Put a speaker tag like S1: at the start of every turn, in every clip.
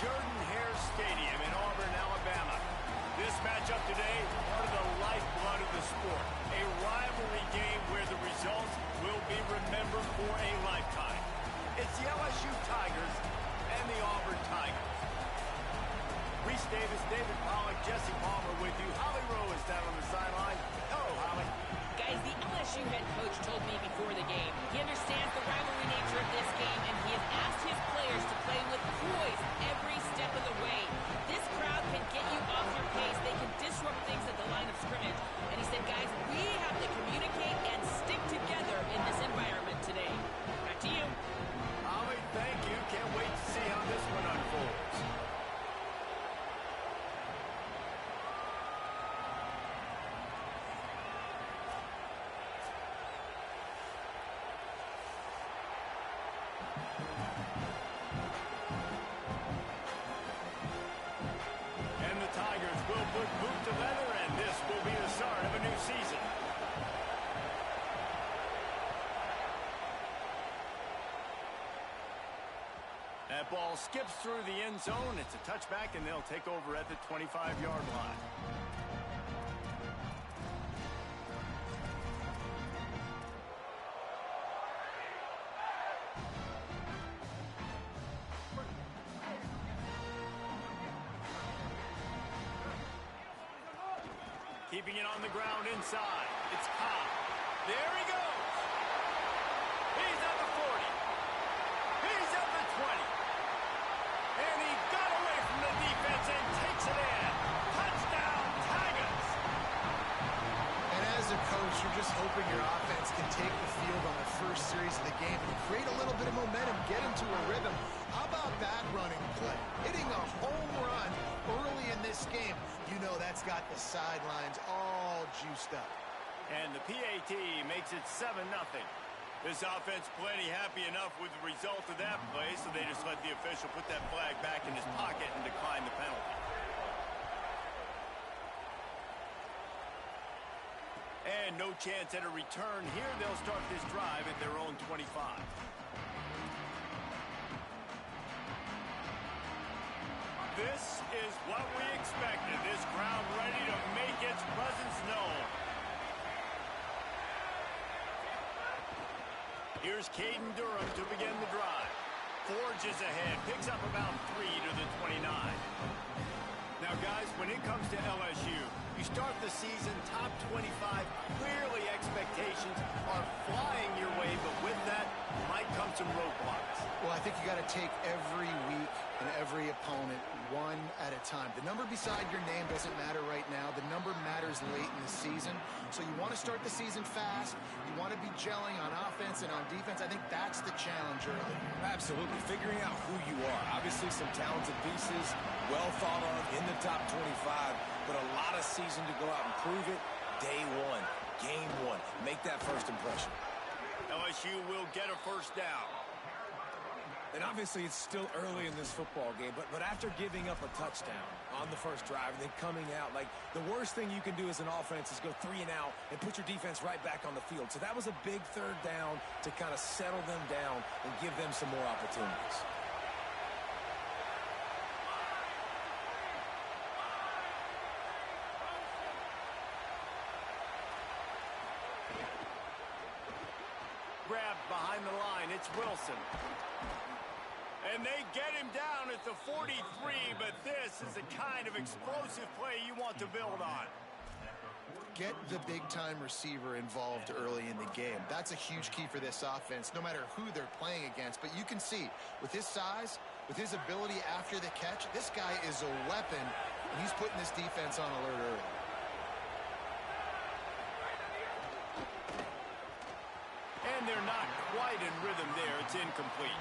S1: Jordan-Hare Stadium in Auburn, Alabama. This matchup today, part of the lifeblood of the sport. A rivalry game where the results will be remembered for a lifetime. It's the LSU Tigers and the Auburn Tigers. Reese Davis, David Pollack, Jesse Palmer with you. Holly Rowe is down on the sideline. Hello, Holly.
S2: Guys, the LSU head coach told me before the game he understands the rivalry nature of this game, and he has asked his players to play with poise every step of the way. This crowd can get you off your pace. They can disrupt things at the line of scrimmage. And he said, guys, we have to communicate and stick together in this environment today. Back to you.
S1: Holly, thank you. Can't wait to see how this one unfolds. And the Tigers will put boot to leather, and this will be the start of a new season. That ball skips through the end zone. It's a touchback, and they'll take over at the 25-yard line. Keeping it on the ground inside. It's Cobb. There he goes. He's at the 40. He's at the 20. And he got away from the defense and takes it in. Touchdown, Tigers.
S3: And as a coach, you're just hoping your offense can take the field on the first series of the game and create a little bit of momentum, get into a rhythm. How about that running play? Hitting a home run early in this game. You know that's got the sidelines all juiced up.
S1: And the PAT makes it 7-0. This offense plenty happy enough with the result of that play, so they just let the official put that flag back in his pocket and decline the penalty. And no chance at a return here. They'll start this drive at their own 25. This is what we expected. This crowd ready to make its presence known. Here's Caden Durham to begin the drive. Forges ahead, picks up about 3 to the 29. Now, guys, when it comes to LSU, you start the season top 25. Clearly, expectations are flying your way, but with that might come some roadblocks.
S3: Well, I think you got to take every week and every opponent one at a time. The number beside your name doesn't matter right now. The number matters late in the season. So you want to start the season fast. You want to be gelling on offense and on defense. I think that's the challenge early.
S4: Absolutely. Figuring out who you are. Obviously, some talented pieces, well thought of in the top 25, but a lot of season to go out and prove it. Day one, game one. Make that first impression.
S1: LSU will get a first down.
S4: And obviously it's still early in this football game, but after giving up a touchdown on the first drive and then coming out, like the worst thing you can do as an offense is go 3 and out and put your defense right back on the field. So that was a big third down to kind of settle them down and give them some more opportunities.
S1: Grabbed behind the line, it's Wilson. And they get him down at the 43, but this is the kind of explosive play you want to build on.
S3: Get the big-time receiver involved early in the game. That's a huge key for this offense, no matter who they're playing against. But you can see, with his size, with his ability after the catch, this guy is a weapon, and he's putting this defense on alert early.
S1: And they're not quite in rhythm there. It's incomplete.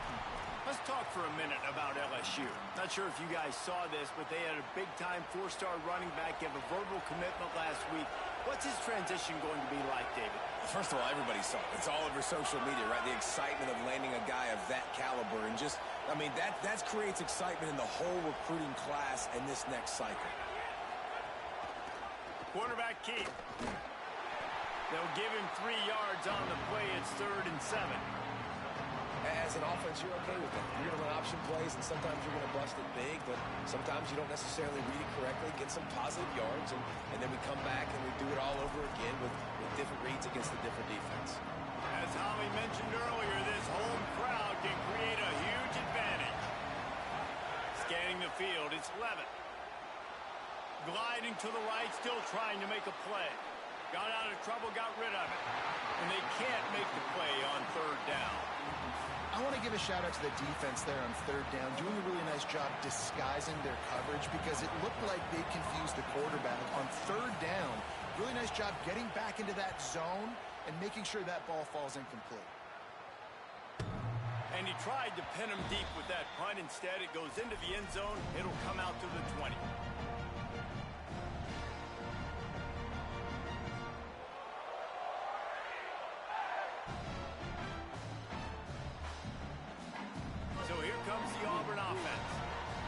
S1: Let's talk for a minute about LSU. Not sure if you guys saw this, but they had a big-time 4-star running back give a verbal commitment last week. What's his transition going to be like, David?
S4: First of all, everybody saw it. It's all over social media, right? The excitement of landing a guy of that caliber. And just, I mean, that creates excitement in the whole recruiting class and this next cycle.
S1: Quarterback keep. They'll give him 3 yards on the play. It's 3rd and 7.
S4: As an offense, you're okay with that. You're going to run option plays, and sometimes you're going to bust it big, but sometimes you don't necessarily read it correctly, get some positive yards, and then we come back and we do it all over again with different reads against a different defense.
S1: As Holly mentioned earlier, this home crowd can create a huge advantage. Scanning the field, it's Levitt. Gliding to the right, still trying to make a play. Got out of trouble, got rid of it. And they can't make the play on third down.
S3: I want to give a shout out to the defense there on third down, doing a really nice job disguising their coverage because it looked like they confused the quarterback on third down. Really nice job getting back into that zone and making sure that ball falls incomplete.
S1: And he tried to pin him deep with that punt. Instead, it goes into the end zone. It'll come out to the 20. So here comes the Auburn offense.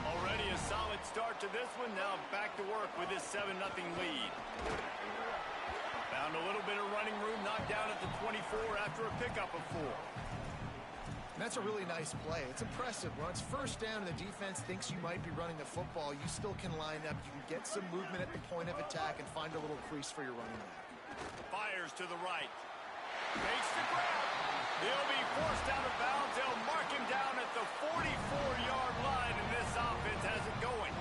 S1: Already a solid start to this one. Now back to work with this 7-0 lead. Found a little bit of running room, knocked down at the 24 after a pickup of 4.
S3: And that's a really nice play. It's impressive. When it's first down and the defense thinks you might be running the football, you still can line up. You can get some movement at the point of attack and find a little crease for your running back.
S1: Fires to the right. Makes the grab. He'll be forced out of bounds. They'll mark him down at the 44-yard line, and this offense has it going.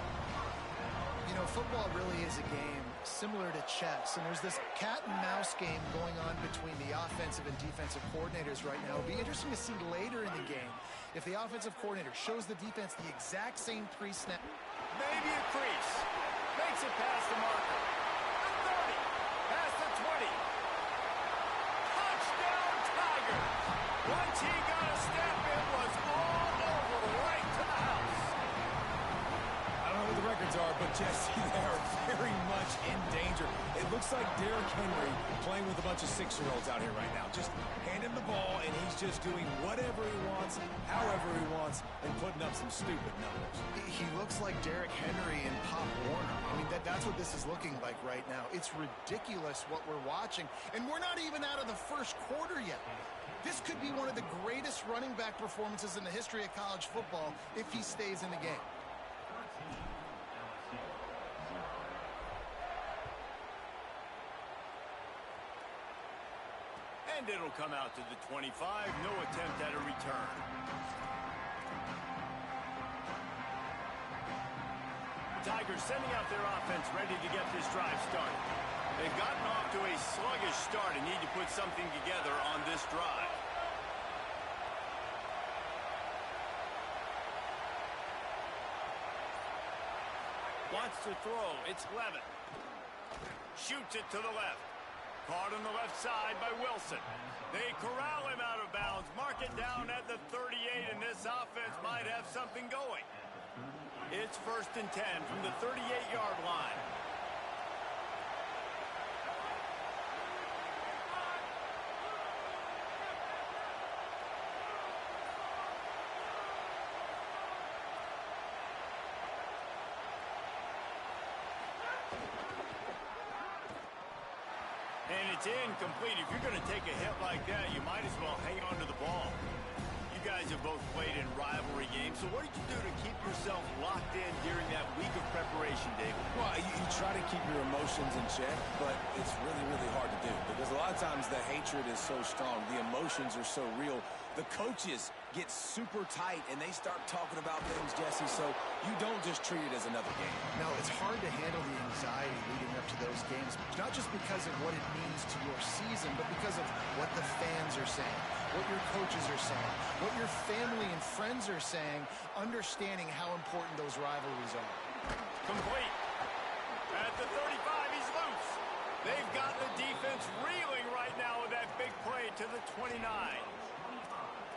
S3: You know, football really is a game similar to chess, and there's this cat-and-mouse game going on between the offensive and defensive coordinators right now. It'll be interesting to see later in the game if the offensive coordinator shows the defense the exact same pre-snap.
S1: Maybe a crease. Makes it past the marker. The 30. Past the 20. Touchdown, Tigers. Once he got a step, it was all over, right to the house.
S4: I don't know what the records are, but Jesse, they are very much in danger. It looks like Derrick Henry playing with a bunch of 6-year-olds out here right now. Just hand him the ball, and he's just doing whatever he wants, however he wants, and putting up some stupid numbers.
S3: He looks like Derrick Henry and Pop Warner. I mean, that's what this is looking like right now. It's ridiculous what we're watching, and we're not even out of the first quarter yet. This could be one of the greatest running back performances in the history of college football if he stays in the game.
S1: And it'll come out to the 25. No attempt at a return. Tigers sending out their offense ready to get this drive started. They've gotten off to a sluggish start and need to put something together on this drive. Wants to throw. It's Levitt. Shoots it to the left. Caught on the left side by Wilson. They corral him out of bounds. Mark it down at the 38, and this offense might have something going. It's 1st and 10 from the 38-yard line. And it's incomplete. If you're going to take a hit like that, you might as well hang on to the ball. You guys have both played in rivalry games, so what did you do to keep yourself locked in during that week of preparation, David?
S4: Well, you try to keep your emotions in check, but it's really, really hard to do because a lot of times the hatred is so strong. The emotions are so real. The coaches get super tight, and they start talking about things, Jesse, so you don't just treat it as another game.
S3: No, it's hard to handle the anxiety leading up to those games, not just because of what it means to your season, but because of what the fans are saying, what your coaches are saying, what your family and friends are saying, understanding how important those rivalries are.
S1: Complete. At the 35, he's loose. They've got the defense reeling right now with that big play to the 29.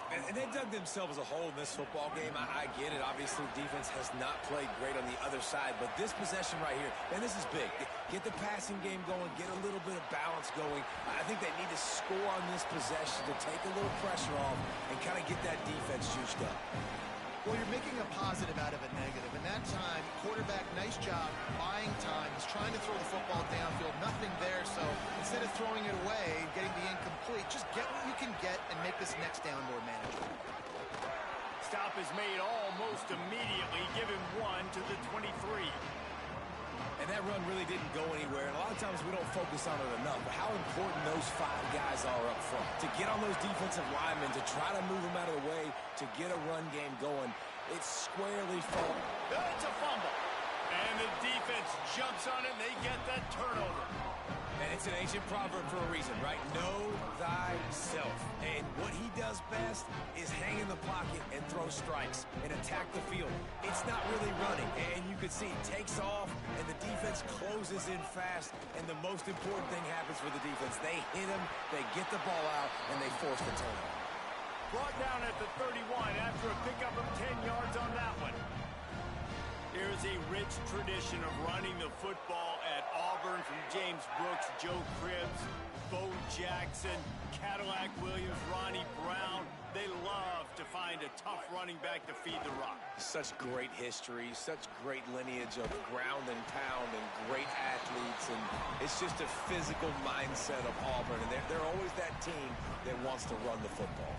S4: And they dug themselves a hole in this football game. I get it. Obviously, defense has not played great on the other side. But this possession right here, man, this is big. Get the passing game going. Get a little bit of balance going. I think they need to score on this possession to take a little pressure off and kind of get that defense juiced up.
S3: Well, you're making a positive out of a negative. And that time, quarterback, nice job, buying time. He's trying to throw the football downfield. Nothing there. So instead of throwing it away, getting the incomplete, just get what you can get and make this next down more manageable.
S1: Stop is made almost immediately. Give him 1 to the 23.
S4: And that run really didn't go anywhere. And a lot of times we don't focus on it enough. But how important those 5 guys are up front. To get on those defensive linemen, to try to move them out of the way, to get a run game going, it's squarely fault.
S1: It's a fumble. And the defense jumps on it, and they get that turnover.
S4: And it's an ancient proverb for a reason, right? Know thyself. And what he does best is hang in the pocket and throw strikes and attack the field. It's not really running. And you can see it takes off, and the defense closes in fast. And the most important thing happens for the defense. They hit him, they get the ball out, and they force the turnover.
S1: Brought down at the 31 after a pickup of 10 yards on that one. There's a rich tradition of running the football at Auburn from James Brooks, Joe Cribbs, Bo Jackson, Cadillac Williams, Ronnie Brown. They love to find a tough running back to feed the rock.
S4: Such great history, such great lineage of ground and pound and great athletes. And it's just a physical mindset of Auburn. And they're always that team that wants to run the football.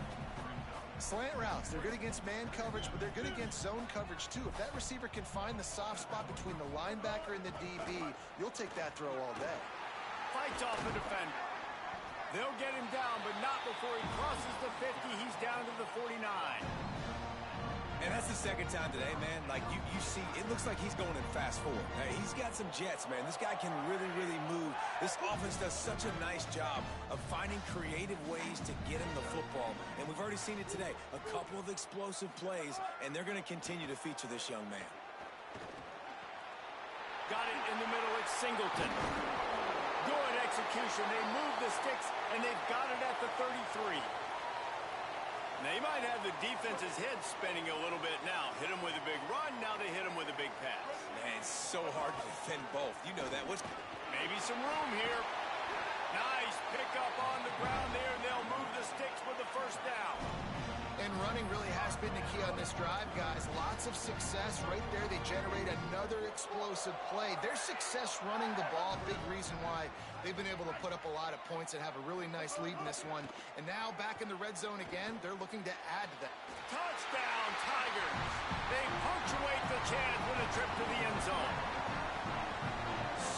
S3: Slant routes, they're good against man coverage, but they're good against zone coverage too. If that receiver can find the soft spot between the linebacker and the DB, you'll take that throw all day.
S1: Fights off the defender. They'll get him down, but not before he crosses the 50. He's down to the 49.
S4: And that's the second time today, man. Like, you see, it looks like he's going in fast forward. He's got some jets, man. This guy can really, really move. This offense does such a nice job of finding creative ways to get him the football. And we've already seen it today. A couple of explosive plays, and they're going to continue to feature this young man.
S1: Got it in the middle. It's Singleton. Good execution. They move the sticks, and they've got it at the 33. They might have the defense's head spinning a little bit now. Hit him with a big run, now they hit him with a big pass.
S4: Man, it's so hard to defend both. You know that.
S1: Maybe some room here. Nice pickup on the ground there. They'll move the sticks with the first down.
S3: And running really has been the key on this drive, guys. Lots of success right there. They generate another explosive play. Their success running the ball, big reason why they've been able to put up a lot of points and have a really nice lead in this one. And now back in the red zone again, they're looking to add to that.
S1: Touchdown, Tigers. They punctuate the chance with a trip to the end zone.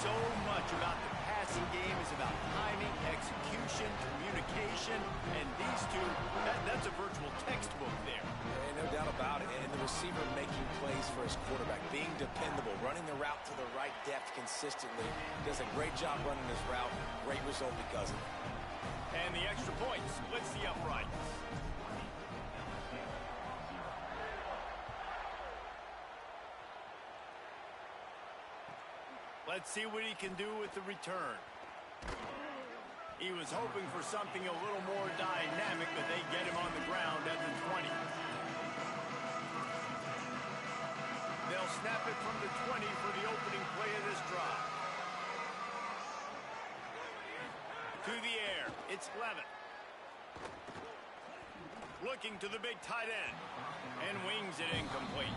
S1: So much about the passing game is about timing, execution, communication, and these two, that's a virtual textbook there.
S4: No doubt about it. And the receiver making plays for his quarterback, being dependable, running the route to the right depth consistently. Does a great job running this route. Great result because of it.
S1: And the extra point splits the uprights. Let's see what he can do with the return. He was hoping for something a little more dynamic, but they get him on the ground at the 20. They'll snap it from the 20 for the opening play of this drive. To the air, it's Levitt. Looking to the big tight end, and wings it incomplete.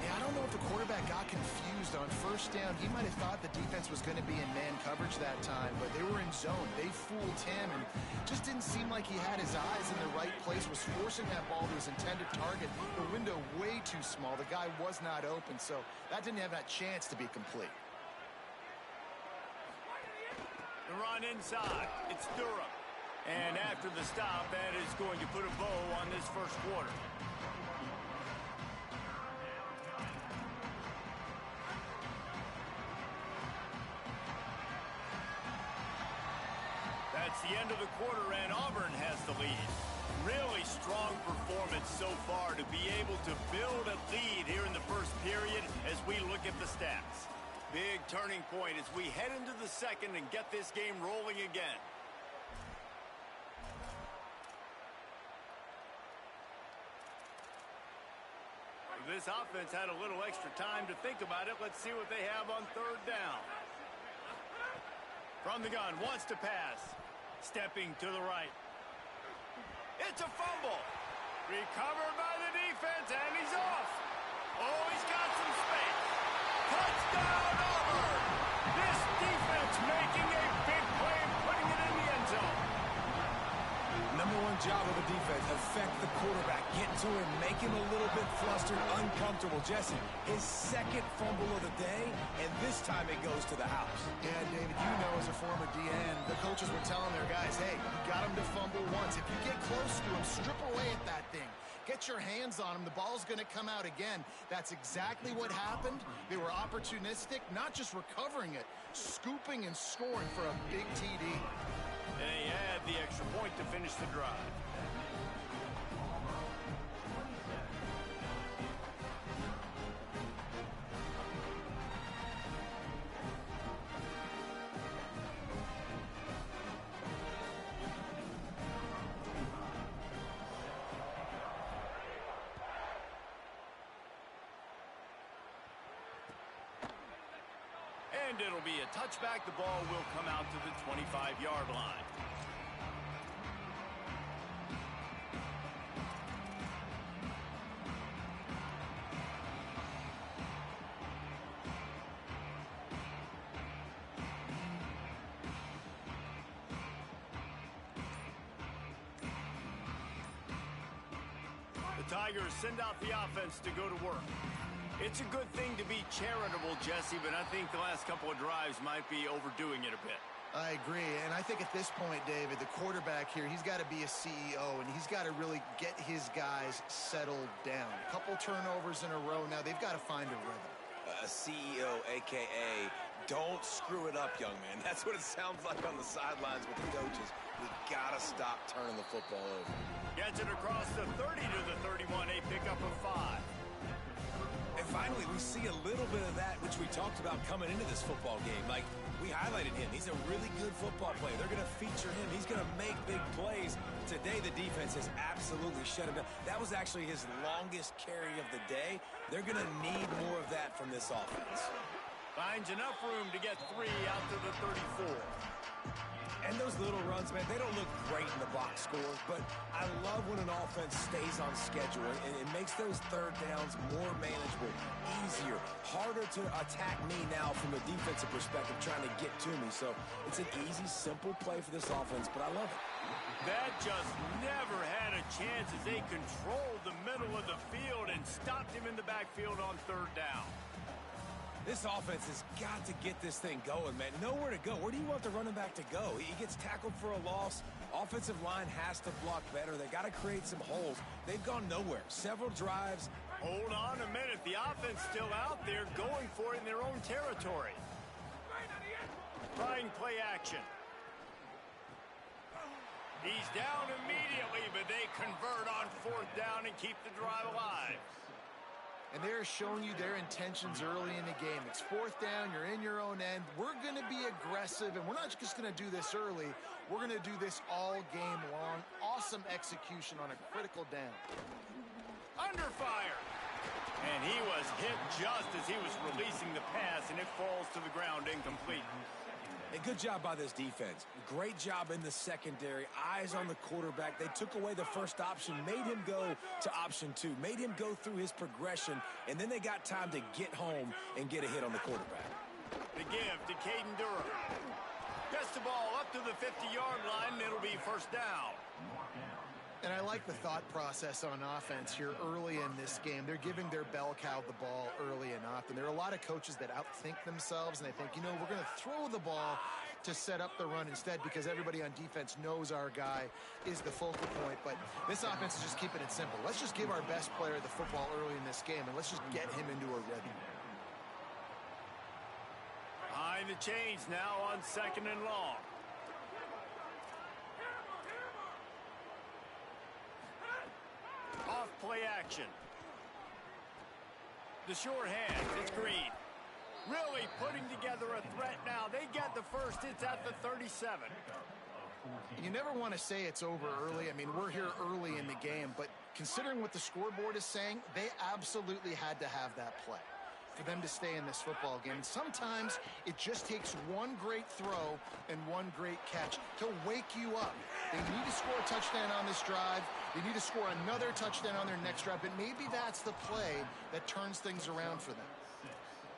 S3: Yeah, I don't know if the quarterback got confused on first down. He might have thought the defense was going to be in man coverage that time, but they were in zone. They fooled him and just didn't seem like he had his eyes in the right place, was forcing that ball to his intended target. The window way too small. The guy was not open, so that didn't have that chance to be complete.
S1: The run inside. It's Durham. And after the stop, that is going to put a bow on this first quarter. That's the end of the quarter, and Auburn has the lead. Really strong performance so far to be able to build a lead here in the first period as we look at the stats. Big turning point as we head into the second and get this game rolling again. This offense had a little extra time to think about it. Let's see what they have on third down. From the gun, wants to pass. Stepping to the right. It's a fumble. Recovered by the defense, and he's off. Oh, he's got some space. Touchdown, Auburn. This defense making a big play and putting it in the end zone.
S4: Number one job of the defense. Affect the quarterback. Get to him. Make him a little bit flustered, uncomfortable. Jesse, his second fumble of the day, and this time it goes to the house.
S3: Yeah, David, you know as a former DN, the coaches were telling their guys, hey, you got him to fumble once. If you get close to him, strip away at that thing. Get your hands on him. The ball's going to come out again. That's exactly what happened. They were opportunistic, not just recovering it, scooping and scoring for a big TD.
S1: And they had the extra point to finish the drive. And it'll be a touchback. The ball will come out to the 25-yard line. The Tigers send out the offense to go to work. It's a good thing to be charitable, Jesse, but I think the last couple of drives might be overdoing it a bit.
S3: I agree, and I think at this point, David, the quarterback here, he's got to be a CEO, and he's got to really get his guys settled down. A couple turnovers in a row now. They've got to find a rhythm.
S4: A CEO, a.k.a. don't screw it up, young man. That's what it sounds like on the sidelines with the coaches. We got to stop turning the football over.
S1: Gets it across the 30 to the 31, a pickup of 5.
S4: And finally, we see a little bit of that, which we talked about coming into this football game. Like, we highlighted him. He's a really good football player. They're going to feature him. He's going to make big plays. Today, the defense has absolutely shut him down. That was actually his longest carry of the day. They're going to need more of that from this offense.
S1: Finds enough room to get 3 out to the 34.
S4: And those little runs, man, they don't look great in the box score, but I love when an offense stays on schedule, and it makes those third downs more manageable, easier, harder to attack me now from a defensive perspective trying to get to me. So it's an easy, simple play for this offense, but I love it.
S1: That just never had a chance as they controlled the middle of the field and stopped him in the backfield on third down.
S4: This offense has got to get this thing going, man. Nowhere to go. Where do you want the running back to go? He gets tackled for a loss. Offensive line has to block better. They got to create some holes. They've gone nowhere. Several drives.
S1: Hold on a minute. The offense still out there going for it in their own territory. Trying play action. He's down immediately, but they convert on fourth down and keep the drive alive.
S3: And they're showing you their intentions early in the game. It's fourth down. You're in your own end. We're going to be aggressive, and we're not just going to do this early. We're going to do this all game long. Awesome execution on a critical down.
S1: Under fire. And he was hit just as he was releasing the pass, and it falls to the ground incomplete.
S4: A good job by this defense. Great job in the secondary. Eyes on the quarterback. They took away the first option, made him go to option 2, made him go through his progression, and then they got time to get home and get a hit on the quarterback.
S1: The give to Caden Durham. Gets the ball up to the 50-yard line, and it'll be first down.
S3: And I like the thought process on offense here early in this game. They're giving their bell cow the ball early and often. There are a lot of coaches that outthink themselves, and they think, you know, we're going to throw the ball to set up the run instead because everybody on defense knows our guy is the focal point. But this offense is just keeping it simple. Let's just give our best player the football early in this game, and let's just get him into a rhythm.
S1: Behind the chains now on 2nd and long. Off play action. The short hand. It's Green. Really putting together a threat now. They get the first. It's at the 37.
S3: You never want to say it's over early. I mean, we're here early in the game, but considering what the scoreboard is saying, they absolutely had to have that play for them to stay in this football game. And sometimes it just takes one great throw and one great catch to wake you up. They need to score a touchdown on this drive. They need to score another touchdown on their next drive, but maybe that's the play that turns things around for them.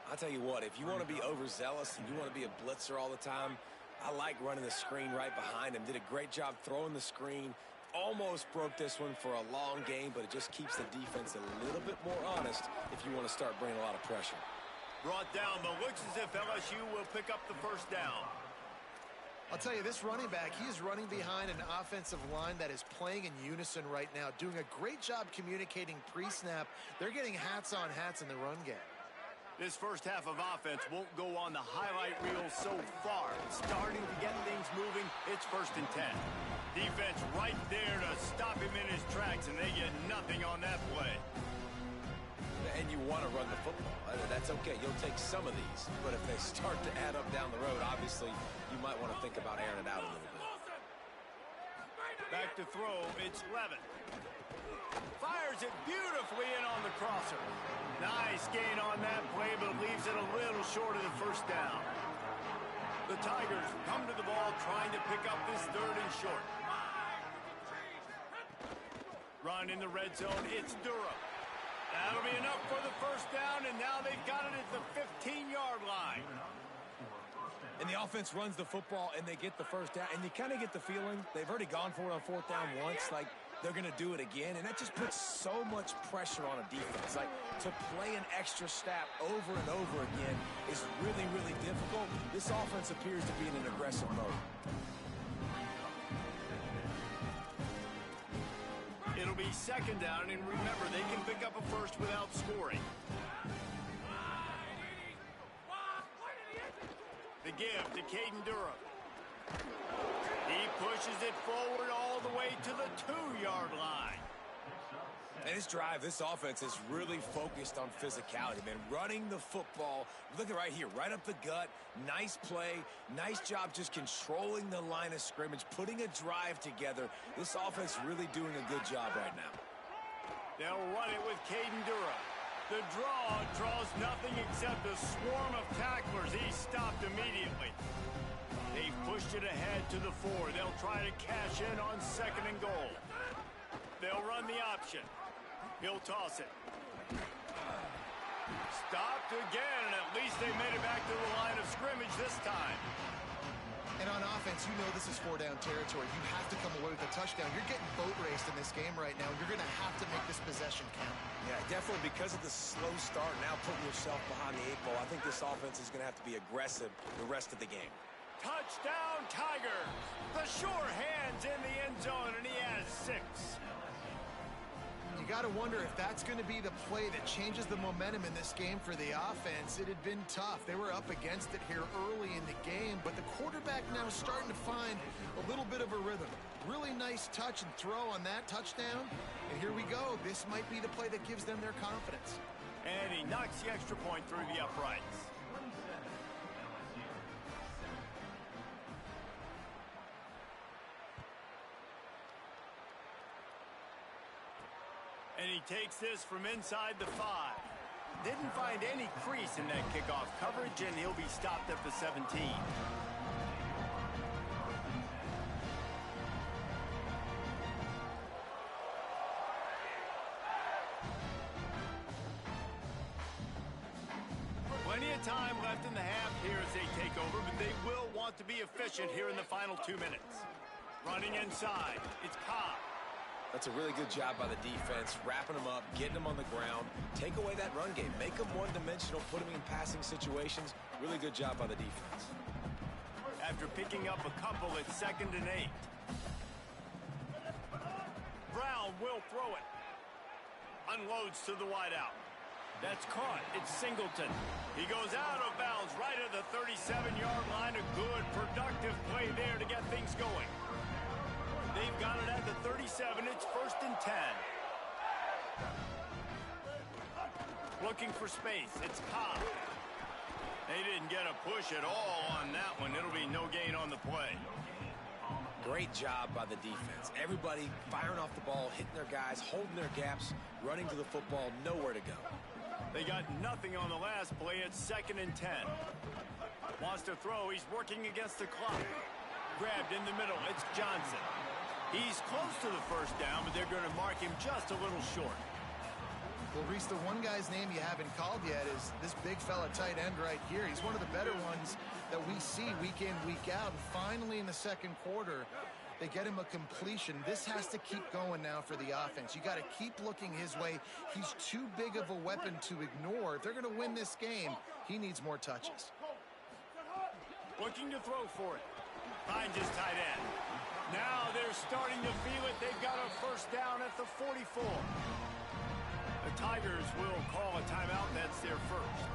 S4: I'll tell you what, if you want to be overzealous and you want to be a blitzer all the time, I like running the screen right behind him. Did a great job throwing the screen, almost broke this one for a long game, but it just keeps the defense a little bit more honest if you want to start bringing a lot of pressure.
S1: Brought down, but looks as if LSU will pick up the first down.
S3: I'll tell you, this running back, he is running behind an offensive line that is playing in unison right now, doing a great job communicating pre-snap. They're getting hats on hats in the run game.
S1: This first half of offense won't go on the highlight reel so far. It's starting to get things moving. It's 1st and 10. Defense right there to stop him in his tracks, and they get nothing on that play.
S4: And you want to run the football. That's okay. You'll take some of these. But if they start to add up down the road, obviously, you might want to think about airing it out a little bit.
S1: Back to throw. It's Levin. Fires it beautifully in on the crosser. Nice gain on that play, but leaves it a little short of the first down. The Tigers come to the ball trying to pick up this 3rd and short. Run in the red zone. It's Durham. That'll be enough for the first down, and now they've got it at the 15-yard line.
S4: And the offense runs the football, and they get the first down. And you kind of get the feeling they've already gone for it on 4th down once. Like, they're going to do it again. And that just puts so much pressure on a defense. Like, to play an extra snap over and over again is really, really difficult. This offense appears to be in an aggressive mode.
S1: It'll be 2nd down, and remember, they can pick up a first without scoring. The give to Caden Durham. He pushes it forward all the way to the 2-yard line.
S4: And this drive, this offense is really focused on physicality, man. Running the football. Look at right here, right up the gut. Nice play. Nice job just controlling the line of scrimmage, putting a drive together. This offense really doing a good job right now.
S1: They'll run it with Caden Durham. The draw draws nothing except a swarm of tacklers. He's stopped immediately. They've pushed it ahead to the 4. They'll try to cash in on 2nd and goal. They'll run the option. He'll toss it. Stopped again, and at least they made it back to the line of scrimmage this time.
S3: And on offense, you know this is 4-down territory. You have to come away with a touchdown. You're getting boat raced in this game right now. You're going to have to make this possession count.
S4: Yeah, definitely because of the slow start, now putting yourself behind the 8 ball, I think this offense is going to have to be aggressive the rest of the game.
S1: Touchdown, Tigers! The sure hands in the end zone, and he has 6.
S3: You got to wonder if that's going to be the play that changes the momentum in this game for the offense. It had been tough. They were up against it here early in the game, but the quarterback now starting to find a little bit of a rhythm. Really nice touch and throw on that touchdown. And here we go. This might be the play that gives them their confidence.
S1: And he knocks the extra point through the uprights. And he takes this from inside the 5. Didn't find any crease in that kickoff coverage, and he'll be stopped at the 17. Plenty of time left in the half here as they take over, but they will want to be efficient here in the final 2 minutes. Running inside, it's Cobb.
S4: That's a really good job by the defense, wrapping them up, getting them on the ground, take away that run game, make them one-dimensional, put them in passing situations. Really good job by the defense.
S1: After picking up a couple, it's 2nd and 8. Brown will throw it. Unloads to the wideout. That's caught. It's Singleton. He goes out of bounds right at the 37-yard line. A good, productive play there to get things going. They've got it at the 37. It's 1st and 10. Looking for space. It's Cobb. They didn't get a push at all on that one. It'll be no gain on the play.
S4: Great job by the defense. Everybody firing off the ball, hitting their guys, holding their gaps, running to the football, nowhere to go.
S1: They got nothing on the last play. It's 2nd and 10. Wants to throw. He's working against the clock. Grabbed in the middle. It's Johnson. He's close to the first down, but they're going to mark him just a little short.
S3: Well, Reese, the one guy's name you haven't called yet is this big fella tight end right here. He's one of the better ones that we see week in, week out. And finally in the 2nd quarter, They get him a completion. This has to keep going now for the offense. You got to keep looking his way. He's too big of a weapon to ignore. If they're going to win this game, he needs more touches.
S1: Looking to throw for it. Finds his tight end. Now they're starting to feel it. They've got a first down at the 44. The Tigers will call a timeout. That's their first.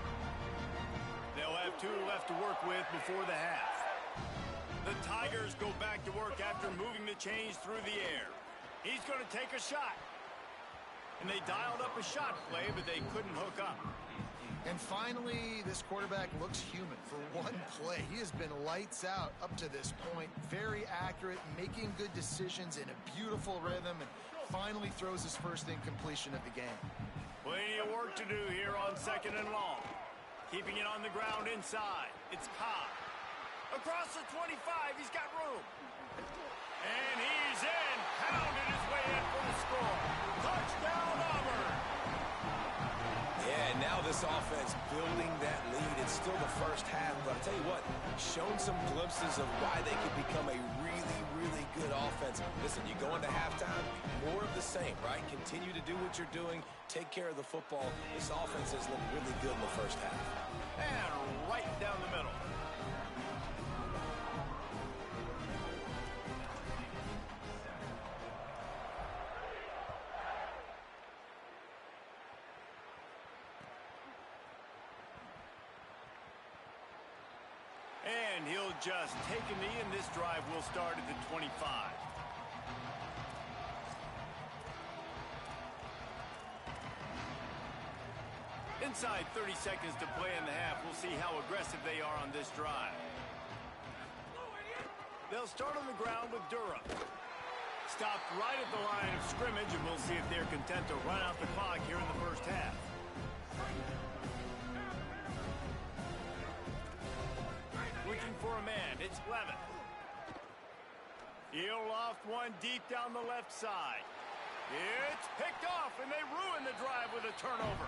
S1: They'll have 2 left to work with before the half. The Tigers go back to work after moving the chains through the air. He's going to take a shot. And they dialed up a shot play, but they couldn't hook up.
S3: And finally, this quarterback looks human for one play. He has been lights out up to this point. Very accurate, making good decisions in a beautiful rhythm, and finally throws his first incompletion of the game.
S1: Plenty of work to do here on 2nd and long. Keeping it on the ground inside. It's Cobb. Across the 25, he's got room. And he's in. Pounded his way in for the score. Touchdown, Auburn.
S4: Yeah, and now this offense building that lead. It's still the first half, but I'll tell you what, shown some glimpses of why they could become a really, really good offense. Listen, you go into halftime, more of the same, right? Continue to do what you're doing. Take care of the football. This offense has looked really good in the first half.
S1: And right down the middle. And he'll just take a knee, and this drive will start at the 25. Inside 30 seconds to play in the half. We'll see how aggressive they are on this drive. They'll start on the ground with Durham. Stopped right at the line of scrimmage, and we'll see if they're content to run out the clock here in the first half. Looking for a man. It's Levin. He'll loft one deep down the left side. It's picked off, and they ruin the drive with a turnover.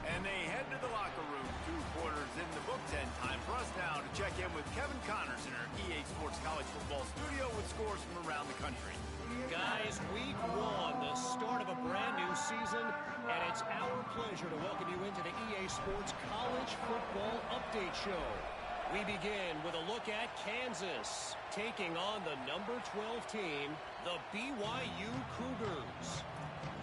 S1: And they head to the locker room. 2 quarters in the books, and time for us now to check in with Kevin Connors in our EA Sports College Football Studio with scores from around the country.
S5: Guys, week 1, the start of a brand new season, and it's our pleasure to welcome you into the EA Sports College Football Update Show. We begin with a look at Kansas taking on the number 12 team, the BYU Cougars.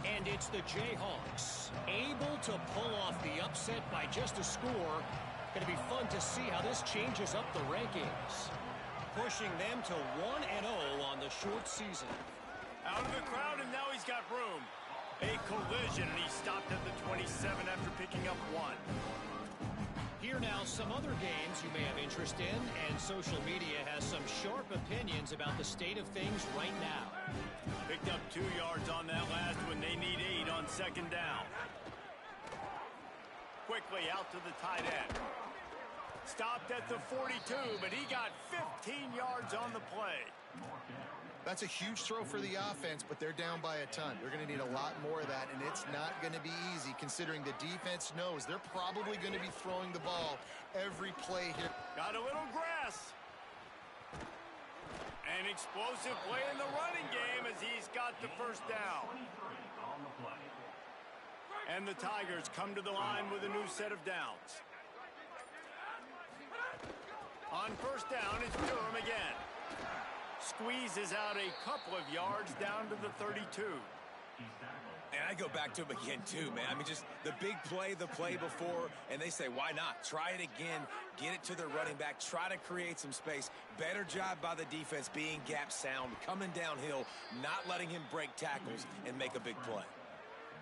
S5: And it's the Jayhawks able to pull off the upset by just a score. Going to be fun to see how this changes up the rankings, pushing them to 1-0 on the short season.
S1: Out of the crowd, and now he's got room. A collision, and he stopped at the 27 after picking up 1.
S5: Here now, some other games you may have interest in, and social media has some sharp opinions about the state of things right now.
S1: Picked up 2 yards on that last one. They need 8 on 2nd down. Quickly out to the tight end. Stopped at the 42, but he got 15 yards on the play.
S3: That's a huge throw for the offense, but they're down by a ton. They're going to need a lot more of that, and it's not going to be easy considering the defense knows they're probably going to be throwing the ball every play here.
S1: Got a little grass. An explosive play in the running game as he's got the first down. And the Tigers come to the line with a new set of downs. On first down, it's Durham again. Squeezes out a couple of yards down to the 32.
S4: And I go back to him again, too, man. I mean, just the big play, the play before, and they say, why not? Try it again, get it to their running back, try to create some space. Better job by the defense being gap sound, coming downhill, not letting him break tackles and make a big play.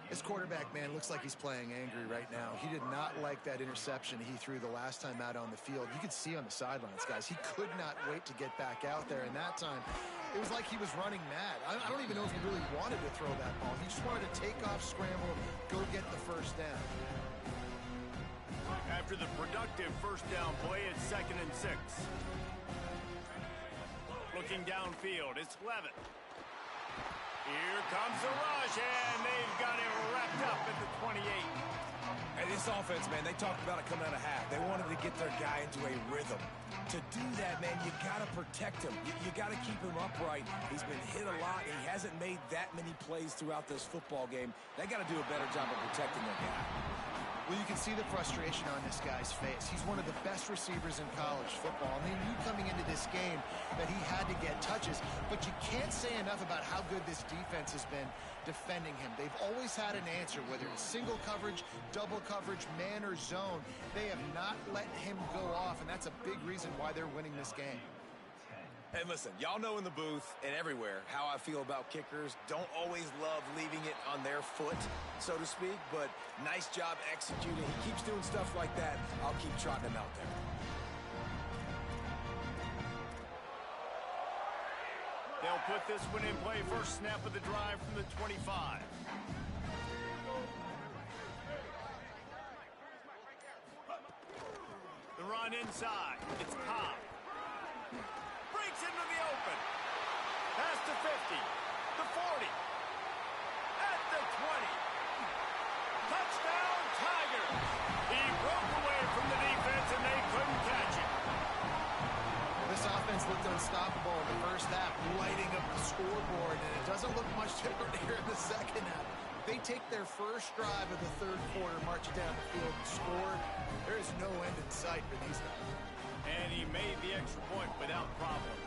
S3: This quarterback, man, looks like he's playing angry right now. He did not like that interception he threw the last time out on the field. You could see on the sidelines, guys, he could not wait to get back out there. And that time, it was like he was running mad. I don't even know if he really wanted to throw that ball. He just wanted to take off, scramble, go get the first down.
S1: After the productive first down play, it's 2nd and 6. Looking downfield, it's Levin. Here comes the rush, and they've got him wrapped up at the 28.
S4: And this offense, man, they talked about it coming out of half. They wanted to get their guy into a rhythm. To do that, man, you got to protect him. You got to keep him upright. He's been hit a lot. He hasn't made that many plays throughout this football game. They got to do a better job of protecting their guy.
S3: Well, you can see the frustration on this guy's face. He's one of the best receivers in college football. I mean, you coming into this game that he had to get touches, but you can't say enough about how good this defense has been defending him. They've always had an answer, whether it's single coverage, double coverage, man or zone. They have not let him go off, and that's a big reason why they're winning this game.
S4: Hey, listen, y'all know in the booth and everywhere how I feel about kickers. Don't always love leaving it on their foot, so to speak, but nice job executing. He keeps doing stuff like that. I'll keep trotting him out there.
S1: They'll put this one in play. First snap of the drive from the 25. The run inside. It's Cobb. Breaks into the open. Pass to 50. The 40. At the 20. Touchdown, Tigers. He broke away from the defense and they couldn't catch him.
S3: This offense looked unstoppable in the first half, lighting up the scoreboard, and it doesn't look much different here in the second half. They take their first drive of the third quarter, march down the field, and score. There is no end in sight for these guys.
S1: And he made the extra point without problem.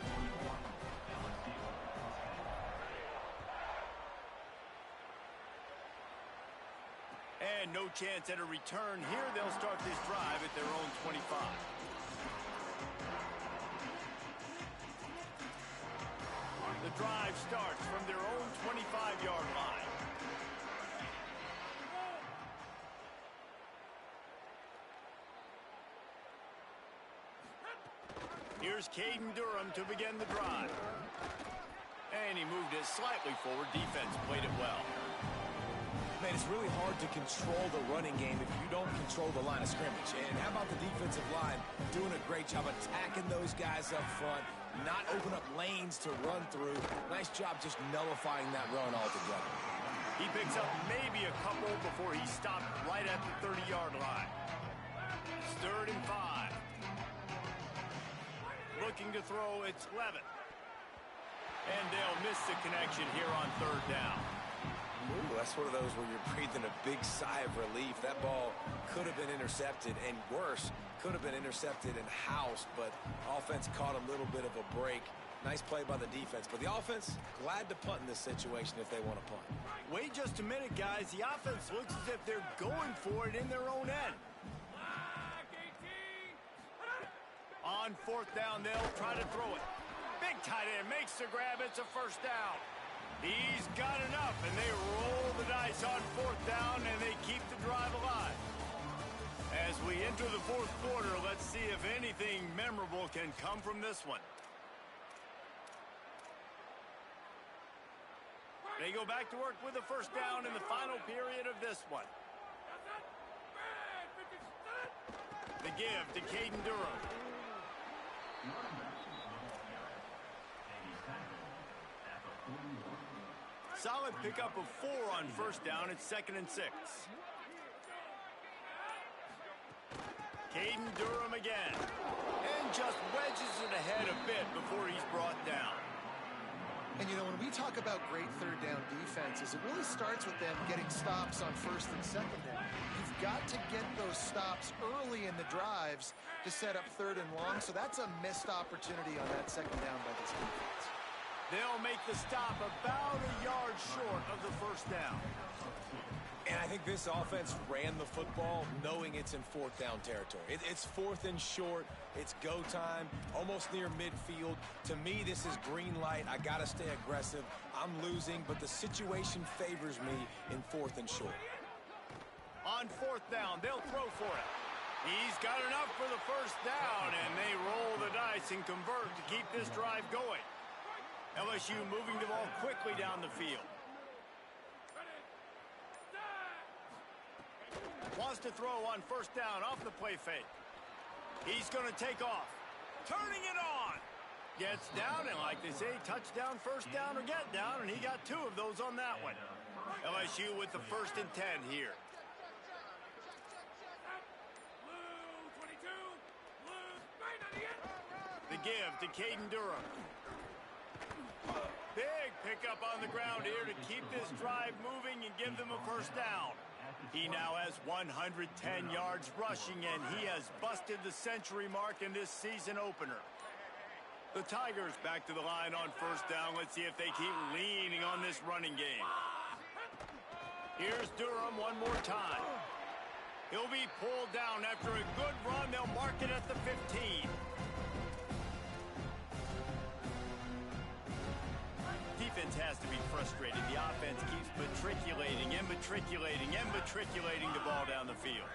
S1: And no chance at a return here. They'll start this drive at their own 25. The drive starts from their own 25-yard line. Here's Caden Durham to begin the drive. And he moved it slightly forward. Defense played it well.
S4: Man, it's really hard to control the running game if you don't control the line of scrimmage. And how about the defensive line doing a great job attacking those guys up front, not open up lanes to run through. Nice job just nullifying that run altogether.
S1: He picks up maybe a couple before he stopped right at the 30-yard line. It's 3rd and 5. Looking to throw, it's Levitt. And they'll miss the connection here on 3rd down.
S4: Ooh, that's one of those where you're breathing a big sigh of relief. That ball could have been intercepted, and worse, could have been intercepted and housed, but offense caught a little bit of a break. Nice play by the defense, but the offense glad to punt in this situation if they want to punt.
S1: Wait just a minute, guys. The offense looks as if they're going for it in their own end. On 4th down, they'll try to throw it. Big tight end makes the grab. It's a 1st down. He's got enough, and they roll the dice on 4th down, and they keep the drive alive. As we enter the 4th quarter, let's see if anything memorable can come from this one. They go back to work with a 1st down in the final period of this one. The give to Caden Durham. Solid pickup of 4 on 1st down. It's 2nd and 6. Caden Durham again. And just wedges it ahead a bit before he's brought down.
S3: And, you know, when we talk about great 3rd down defenses, it really starts with them getting stops on 1st and 2nd down. You've got to get those stops early in the drives to set up 3rd and long, so that's a missed opportunity on that 2nd down by this defense.
S1: They'll make the stop about a yard short of the 1st down.
S4: And I think this offense ran the football knowing it's in 4th down territory. It's 4th and short. It's go time, almost near midfield. To me, this is green light. I got to stay aggressive. I'm losing, but the situation favors me in 4th and short.
S1: On 4th down, they'll throw for it. He's got enough for the 1st down, and they roll the dice and convert to keep this drive going. LSU moving the ball quickly down the field. Wants to throw on 1st down off the play fake. He's going to take off. Turning it on. Gets down, and like they say, touchdown, 1st down, or get down, and he got 2 of those on that one. LSU with the 1st and 10 here. give to Caden Durham. Big pickup on the ground here to keep this drive moving and give them a first down. He now has 110 yards rushing, and he has busted the century mark in this season opener. The Tigers back to the line on first down. Let's see if they keep leaning on this running game. Here's Durham one more time. He'll be pulled down after a good run. They'll mark it at the 15. Defense has to be frustrated. The offense keeps matriculating and matriculating and matriculating the ball down the field.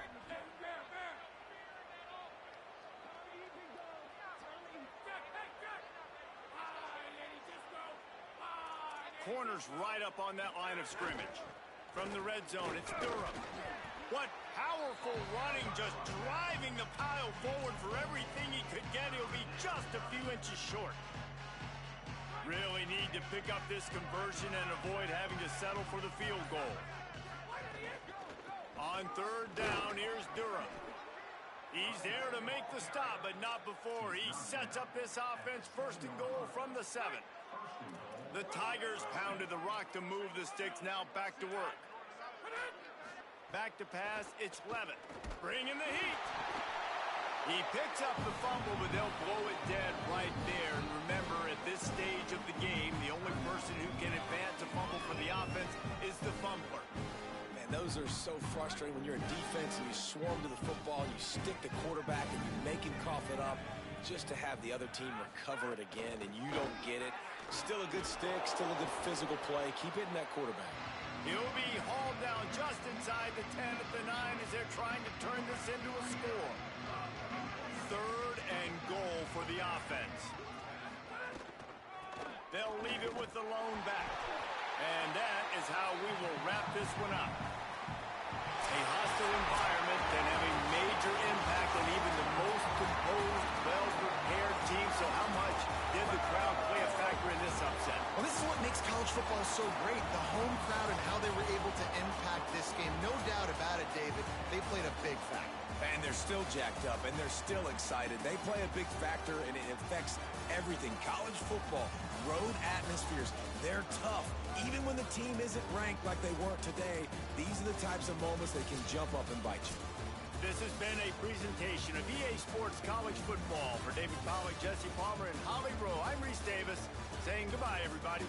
S1: Corners right up on that line of scrimmage. From the red zone, it's Durham. What powerful running, just driving the pile forward for everything he could get. He'll be just a few inches short. Really need to pick up this conversion and avoid having to settle for the field goal. On third down, here's Durham. He's there to make the stop, but not before he sets up this offense first and goal from the 7. The Tigers pounded the rock to move the sticks, now back to work. Back to pass, it's Levitt. Bringing the heat. He picks up the fumble, but they'll blow it dead right there. And remember, at this stage of the game, the only person who can advance a fumble for the offense is the fumbler.
S4: Man, those are so frustrating when you're in defense and you swarm to the football, you stick the quarterback, and you make him cough it up just to have the other team recover it again, and you don't get it. Still a good stick, still a good physical play. Keep hitting that quarterback.
S1: He'll be hauled down just inside the 10 at the 9 as they're trying to turn this into a score. Third and goal for the offense. They'll leave it with the lone back. And that is how we will wrap this one up. A hostile environment can have a major impact on even the most composed, well-prepared team. So how much did the crowd play a factor in this upset?
S3: Well, this is what makes college football so great. The home crowd and how they were able to impact this game. No doubt about it, David. They played a big factor.
S4: And they're still jacked up, and they're still excited. They play a big factor, and it affects everything. College football, road atmospheres, they're tough. Even when the team isn't ranked like they weren't today, these are the types of moments that can jump up and bite you.
S1: This has been a presentation of EA Sports College Football. For David Pollack, Jesse Palmer, and Holly Rowe, I'm Reese Davis saying goodbye, everybody.